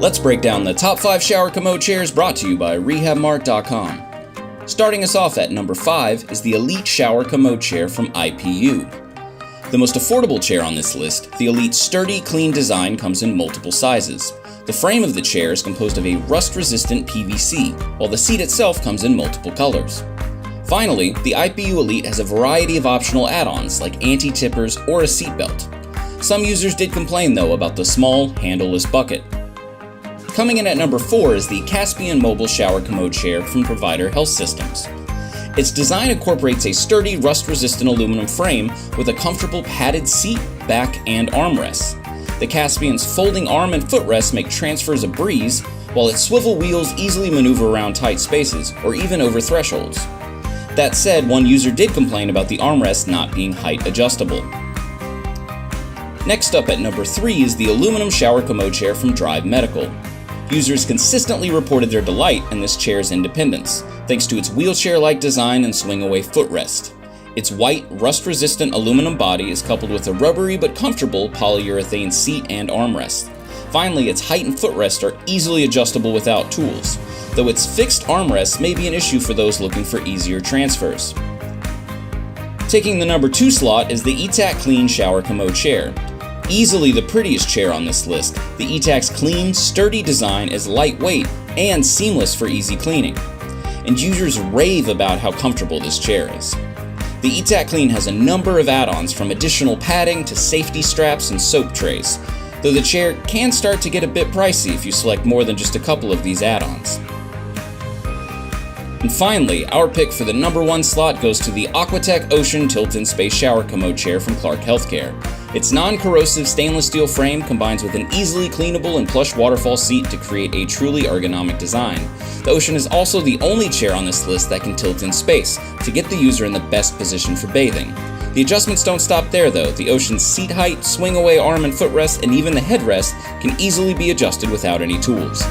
Let's break down the top 5 shower commode chairs brought to you by Rehabmart.com. Starting us off at number 5 is the Elite Shower Commode Chair from IPU. The most affordable chair on this list, the Elite's sturdy, clean design comes in multiple sizes. The frame of the chair is composed of a rust-resistant PVC, while the seat itself comes in multiple colors. Finally, the IPU Elite has a variety of optional add-ons like anti-tippers or a seatbelt. Some users did complain though about the small, handleless bucket. Coming in at number 4 is the Caspian Mobile Shower Commode Chair from provider Health Systems. Its design incorporates a sturdy, rust-resistant aluminum frame with a comfortable padded seat, back, and armrests. The Caspian's folding arm and footrests make transfers a breeze, while its swivel wheels easily maneuver around tight spaces or even over thresholds. That said, one user did complain about the armrest not being height adjustable. Next up at number 3 is the aluminum shower commode chair from Drive Medical. Users consistently reported their delight in this chair's independence, thanks to its wheelchair-like design and swing-away footrest. Its white, rust-resistant aluminum body is coupled with a rubbery but comfortable polyurethane seat and armrest. Finally, its height and footrest are easily adjustable without tools, though its fixed armrest may be an issue for those looking for easier transfers. Taking the number 2 slot is the ETAC Clean Shower Commode Chair. Easily the prettiest chair on this list, the ETAC's clean, sturdy design is lightweight and seamless for easy cleaning. And users rave about how comfortable this chair is. The ETAC Clean has a number of add-ons from additional padding to safety straps and soap trays, though the chair can start to get a bit pricey if you select more than just a couple of these add-ons. And finally, our pick for the number 1 slot goes to the Aquatec Ocean Tilt-in-Space Shower Commode Chair from Clark Healthcare. Its non-corrosive stainless steel frame combines with an easily cleanable and plush waterfall seat to create a truly ergonomic design. The Ocean is also the only chair on this list that can tilt in space to get the user in the best position for bathing. The adjustments don't stop there though. The Ocean's seat height, swing-away arm and footrest, and even the headrest can easily be adjusted without any tools.